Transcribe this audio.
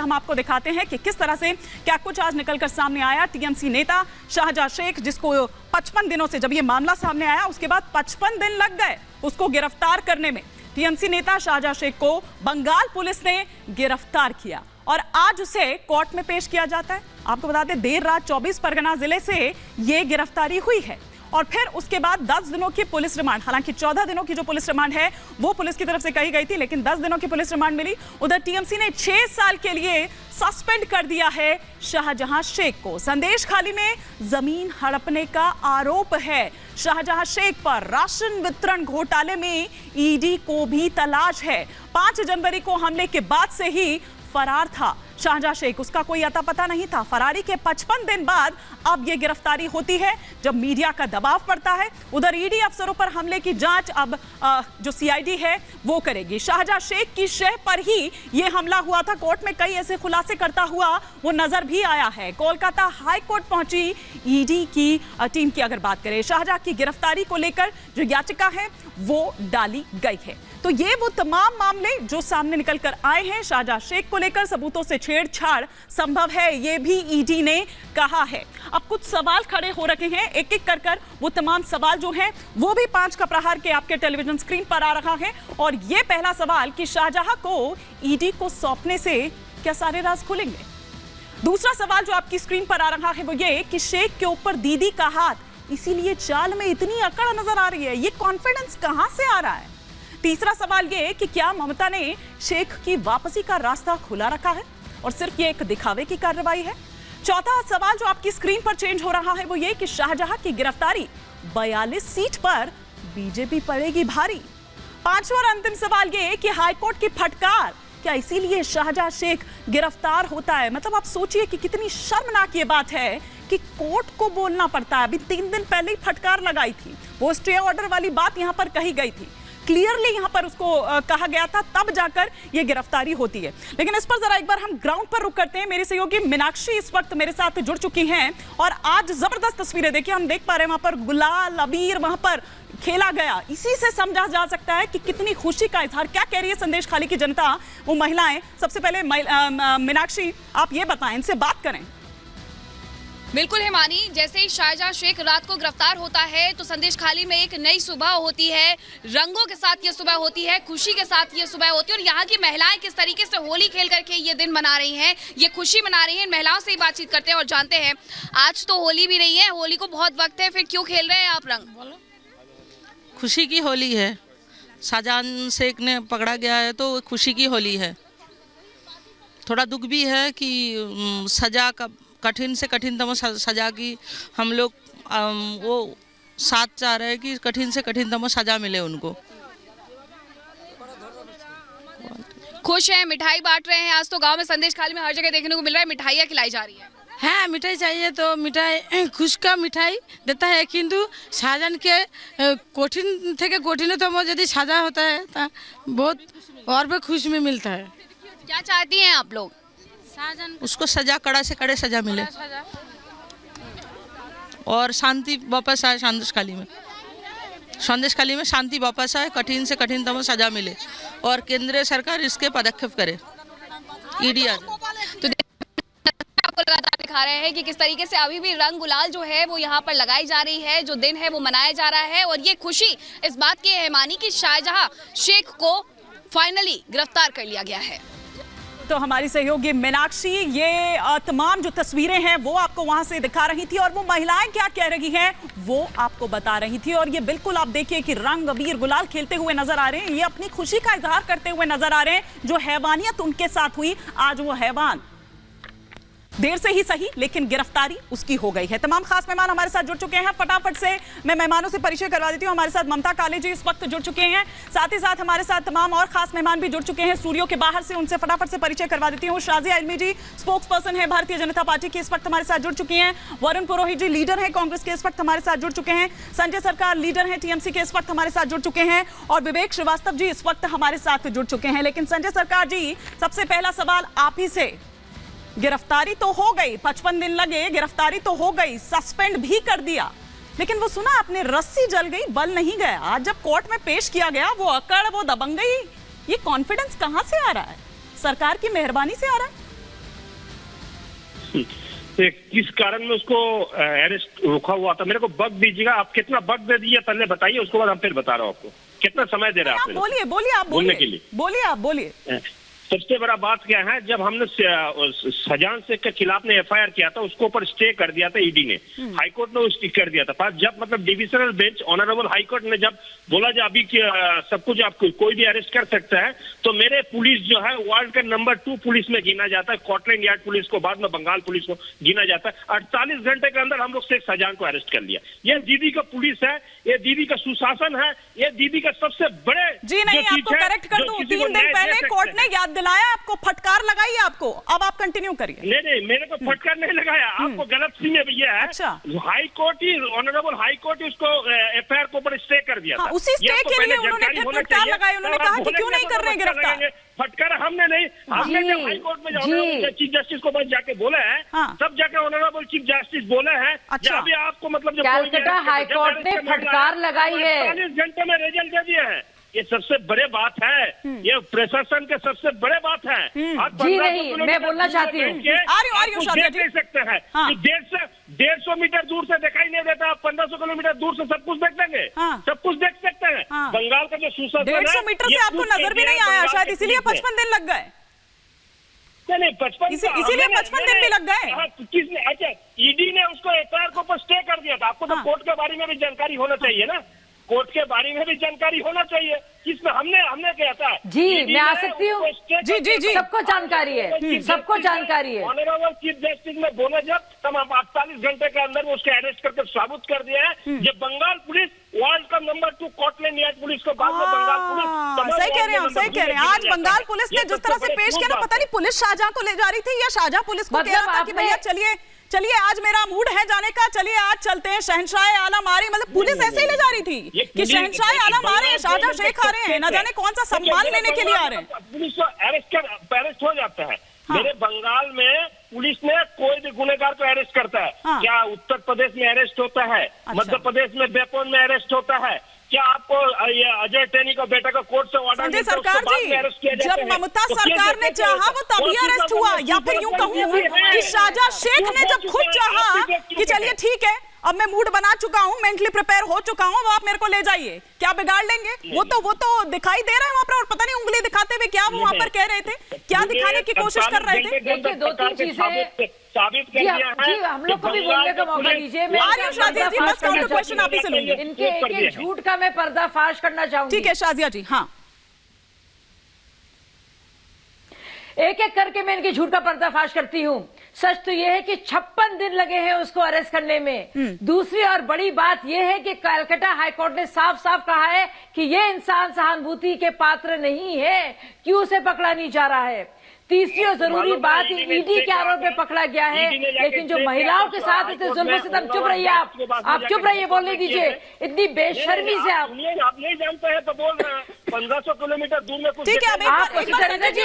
हम आपको दिखाते हैं कि किस तरह से क्या कुछ आज निकलकर सामने आया। टीएमसी नेता शाहजहां शेख, जिसको 55 दिनों से, जब ये मामला सामने आया उसके बाद 55 दिन लग गए उसको गिरफ्तार करने में। टीएमसी नेता शाहजहां शेख को बंगाल पुलिस ने गिरफ्तार किया और आज उसे कोर्ट में पेश किया जाता है। आपको बता दें, देर रात 24 परगना जिले से ये गिरफ्तारी हुई है और फिर उसके बाद 10 दिनों की पुलिस रिमांड, हालांकि 14 दिनों की जो पुलिस रिमांड है वो पुलिस की तरफ से कही गई थी, लेकिन 10 दिनों की पुलिस रिमांड मिली। उधर टीएमसी ने 6 साल के लिए सस्पेंड कर दिया है शाहजहां शेख को। संदेश खाली में जमीन हड़पने का आरोप है शाहजहां शेख पर। राशन वितरण घोटाले में ईडी को भी तलाश है। 5 जनवरी को हमले के बाद से ही फरार था शाहजहां शेख, उसका कोई अता पता नहीं था। फरारी के 55 दिन बाद अब यह गिरफ्तारी होती है जब मीडिया का दबाव पड़ता है। उधर ईडी अफसरों पर हमले की जांच अब जो सीआईडी है वो करेगी। शाहजहां शेख की शह पर ही यह हमला हुआ था। कोर्ट में कई ऐसे खुलासे करता हुआ वो नजर भी आया है। कोलकाता हाई कोर्ट पहुंची ईडी की टीम की अगर बात करें, शाहजहां की गिरफ्तारी को लेकर जो याचिका है वो डाली गई है। तो ये वो तमाम मामले जो सामने निकल कर आए हैं शाहजहां शेख को लेकर, सबूतों से छेड़छाड़ संभव है ये भी ईडी ने कहा है। अब कुछ सवाल खड़े हो रखे हैं, एक एक कर वो तमाम सवाल जो हैं वो भी 5 का प्रहार के आपके टेलीविजन स्क्रीन पर आ रहा है। और ये पहला सवाल कि शाहजहां को ईडी को सौंपने से क्या सारे राज खुलेंगे। दूसरा सवाल जो आपकी स्क्रीन पर आ रहा है वो ये कि शेख के ऊपर दीदी का हाथ, इसीलिए चाल में इतनी अकड़ नजर आ रही है, ये कॉन्फिडेंस कहां से आ रहा है। तीसरा सवाल ये कि क्या ममता ने शेख की वापसी का रास्ता खुला रखा है और सिर्फ ये एक दिखावे की कार्रवाई है। चौथा सवाल जो आपकी स्क्रीन पर चेंज हो रहा है वो ये कि शाहजहां की गिरफ्तारी 42 सीट पर बीजेपी पड़ेगी भारी। पांचवा और अंतिम सवाल ये कि हाईकोर्ट की फटकार, क्या इसीलिए शाहजहां शेख गिरफ्तार होता है। मतलब आप सोचिए कि कितनी शर्मनाक ये बात है कि कोर्ट को बोलना पड़ता है। अभी 3 दिन पहले ही फटकार लगाई थी, वो स्टे ऑर्डर वाली बात यहां पर कही गई थी, क्लियरली यहां पर उसको कहा गया था, तब जाकर ये गिरफ्तारी होती है। लेकिन इस पर जरा एक बार हम ग्राउंड पर रुक करते हैं। मेरी सहयोगी मीनाक्षी इस वक्त मेरे साथ जुड़ चुकी हैं और आज जबरदस्त तस्वीरें देखिए, हम देख पा रहे हैं वहां पर गुलाल अबीर वहां पर खेला गया। इसी से समझा जा सकता है कि कितनी खुशी का इजहार, क्या कह रही है संदेश खाली की जनता, वो महिलाएं। सबसे पहले मीनाक्षी आप ये बताएं, इनसे बात करें। बिल्कुल हिमानी, जैसे ही शाहजहां शेख रात को गिरफ्तार होता है तो संदेश खाली में एक नई सुबह होती है। रंगों के साथ ये सुबह होती है, खुशी के साथ ये सुबह होती है। और यहाँ की महिलाएं किस तरीके से होली खेल करके ये दिन मना रही हैं, ये खुशी मना रही हैं। महिलाओं से ही बातचीत करते हैं और जानते हैं, आज तो होली भी नहीं है, होली को बहुत वक्त है, फिर क्यों खेल रहे हैं आप रंग। खुशी की होली है, शाहजहां शेख ने पकड़ा गया है तो खुशी की होली है। थोड़ा दुख भी है कि सजा का कठिन से कठिनतम सजा की हम लोग वो साथ चाह रहे हैं कि कठिन से कठिनतम सजा मिले उनको। खुश हैं, मिठाई बांट रहे हैं। आज तो गांव में संदेश खाली में हर जगह देखने को मिल रहा है, मिठाइयाँ खिलाई जा रही है। हाँ, मिठाई चाहिए तो मिठाई, खुश का मिठाई देता है, किंतु शाहजहां के कठिन थे कठिनतम यदि सजा होता है तो बहुत और भी खुश में मिलता है। क्या चाहती हैं आप लोग। उसको सजा, कड़ा से कड़े सजा मिले और शांति वापस आए संदेश खाली में शांति वापस आए, कठिन से कठिनतम सजा मिले और केंद्रीय सरकार इसके पदक्षेप करे। ईडी तो आपको लगातार दिखा रहे हैं कि किस तरीके से अभी भी रंग गुलाल जो है वो यहाँ पर लगाई जा रही है, जो दिन है वो मनाया जा रहा है। और ये खुशी इस बात की है मानी कि शाहजहां शेख को फाइनली गिरफ्तार कर लिया गया है। तो हमारी सहयोगी मीनाक्षी ये तमाम जो तस्वीरें हैं वो आपको वहां से दिखा रही थी और वो महिलाएं क्या कह रही हैं वो आपको बता रही थी। और ये बिल्कुल आप देखिए कि रंग अबीर गुलाल खेलते हुए नजर आ रहे हैं, ये अपनी खुशी का इजहार करते हुए नजर आ रहे हैं। जो हैवानियत उनके साथ हुई, आज वो हैवान देर से ही सही लेकिन गिरफ्तारी उसकी हो गई है। तमाम खास मेहमान हमारे साथ जुड़ चुके हैं, फटाफट से मैं मेहमानों से परिचय करवा देती हूँ। हमारे साथ ममता काले जी इस वक्त जुड़ चुके हैं, साथ ही साथ हमारे साथ तमाम और खास मेहमान भी जुड़ चुके हैं स्टूडियो के बाहर से, उनसे फटाफट से परिचय करवा देती हूँ। शाजिया इल्मी जी स्पोक्स पर्सन है भारतीय जनता पार्टी की, इस वक्त हमारे साथ जुड़ चुकी हैं। वरुण पुरोहित जी लीडर है कांग्रेस के, इस वक्त हमारे साथ जुड़ चुके हैं। संजय सरकार लीडर है टीएमसी के, इस वक्त हमारे साथ जुड़ चुके हैं। और विवेक श्रीवास्तव जी इस वक्त हमारे साथ जुड़ चुके हैं। लेकिन संजय सरकार जी, सबसे पहला सवाल आप ही से, गिरफ्तारी तो हो गई, 55 दिन लगे, गिरफ्तारी तो हो गई, सस्पेंड भी कर दिया, लेकिन वो सुना आपने रस्सी जल गई, बल नहीं गया। आज जब कोर्ट में पेश किया गया वो अकड़, वो दबंगई, ये कॉन्फिडेंस कहां से आ रहा है? सरकार की मेहरबानी से आ रहा है? तो किस कारण में उसको अरेस्ट रोका हुआ था? मेरे को वक्त दीजिएगा, आप कितना वक्त दे दीजिए पहले बताइए, उसके बाद हम फिर बता रहा हूँ आपको कितना समय दे रहा है। आप बोलिए बोलिए आप बोलने बोलिए के लिए बोलिए आप बोलिए। सबसे बड़ा बात क्या है, जब हमने शाहजहां शेख के खिलाफ ने एफआईआर किया था, उसको ऊपर स्टे कर दिया था ईडी ने, हाईकोर्ट ने उसकी कर दिया था। पर जब मतलब डिविजनल बेंच ऑनरेबल हाईकोर्ट ने जब बोला जो अभी सब कुछ आप कोई भी अरेस्ट कर सकता है, तो मेरे पुलिस जो है वर्ल्ड का नंबर 2 पुलिस में गिना जाता है, स्कॉटलैंड यार्ड पुलिस को, बाद में बंगाल पुलिस को गिना जाता है। 48 घंटे के अंदर हम लोग शेख शाहजहां को अरेस्ट कर लिया। ये दीदी का पुलिस है, ये दीदी का सुशासन है, ये दीदी का सबसे बड़े जी नहीं, आपको करेक्ट कर दूं, 3 दिन पहले कोर्ट ने याद दिलाया आपको, फटकार लगाई आपको, अब आप कंटिन्यू करिए। नहीं, मेरे को फटकार नहीं लगाया, आपको गलत फहमी भैया है। अच्छा। हाई कोर्ट ही, ऑनरेबल हाई कोर्ट ही उसको एफआईआर को ऊपर स्टे कर दिया था। उसी स्टे के लिए उन्होंने फिर फटकार लगाई, उन्होंने कहा कि क्यों नहीं कर रहे गिरफ्तार। फटकार हमने नहीं, हमने जब हाई कोर्ट में ऑनरेबल चीफ जस्टिस को बस जाके बोले हैं, तब जाके ऑनरेबल चीफ जस्टिस बोले हैं। अच्छा। अभी आपको मतलब कलकत्ता हाई कोर्ट ने फटकार लगाई है, 48 घंटे में रिजल्ट दे दिए हैं। ये सबसे बड़े बात है, ये प्रशासन के सबसे बड़े बात है। जी नहीं, मैं बोलना चाहती हूँ, देख सकते हैं 150 मीटर दूर से दिखाई नहीं देता, आप 1500 किलोमीटर दूर से सब कुछ देख लेंगे, सब कुछ देख सकते हैं। बंगाल का जो सुशासन 150 मीटर से आपको नजर भी नहीं आया शायद, इसीलिए 55 दिन लग गए। नहीं 55, इसीलिए 55 दिन भी लग गए। किसने? अच्छा, ईडी ने उसको एफआईआर को ऊपर स्टे कर दिया था। आपको तो कोर्ट के बारे में भी जानकारी होना चाहिए ना, कोर्ट के बारे में भी जानकारी होना चाहिए। किसने? हमने क्या था? जी मैं आ सकती हूँ, जी सबको जानकारी है, सबको जानकारी है। ऑनरेबल चीफ जस्टिस ने बोले जब तब 48 घंटे के अंदर उसको अरेस्ट करके साबित कर दिया है। जब बंगाल पुलिस वर्ल्ड का नंबर 2 स्कॉटलैंड यार्ड पुलिस को, बाद में बंगाल पुलिस, सही कह रहे हैं, सही कह रहे हैं। आज बंगाल पुलिस ने जिस तरह से पेश किया ना, पता नहीं पुलिस शाहजहां को ले जा रही थी या शाहजहां पुलिस को कह रहा था कि भैया चलिए आज मेरा मूड है जाने का, चलिए आज चलते हैं, शहंशाह आलम आ रही, मतलब पुलिस ऐसे ही ले जा रही थी कि शहंशाह आलम आ रहे हैं, शाहजहां शेख आ रहे हैं, ना जाने कौन सा सम्मान लेने के लिए आ रहे हैं। पुलिस अरेस्ट हो जाता है। मेरे बंगाल में पुलिस ने कोई भी गुनहगार को अरेस्ट करता है। क्या उत्तर प्रदेश में अरेस्ट होता है? मध्य प्रदेश में बेपोन में अरेस्ट होता है? क्या आपको ये अजय टेनी का बेटा का कोर्ट से ऑर्डर संजय सरकार जी, जब ममता सरकार ने चाहा वो तभी अरेस्ट हुआ, या फिर यूं कहूं कि शाहजहां शेख ने जब खुद चाहा कि चलिए ठीक है अब मैं मूड बना चुका हूं, मेंटली प्रिपेयर हो चुका हूं, आप मेरे को ले जाइए, क्या बिगाड़ लेंगे? वो तो दिखाई दे रहा है वहां पर, और पता नहीं उंगली दिखाते हुए क्या वो वहां पर कह रहे थे, क्या दिखाने की कोशिश कर रहे थे। देखिए 2-3 चीजें साबित कर दिया है। जी हम लोग को भी बोलने का मौका दीजिए। क्वेश्चन आप ही से लूंगी। इनके एक झूठ का मैं पर्दाफाश करना चाहूंगी। ठीक है शाजिया जी। हाँ, एक एक करके मैं इनके झूठ का पर्दाफाश करती हूँ। सच तो यह है कि 56 दिन लगे हैं उसको अरेस्ट करने में। दूसरी और बड़ी बात यह है कि कलकत्ता हाईकोर्ट ने साफ साफ कहा है कि यह इंसान सहानुभूति के पात्र नहीं है, क्यों उसे पकड़ा नहीं जा रहा है। तीसरी और जरूरी बात, ईडी के आरोप में पकड़ा गया है, लेकिन जो महिलाओं के साथ इस जुल्म से, तुम चुप रहिए, आप चुप रहिए, बोलने दीजिए। इतनी बेशर्मी से आप नहीं जानते हैं तो बोल रहे हैं 1500 किलोमीटर दूर में कुछ। ठीक है, आप इनको देखिए,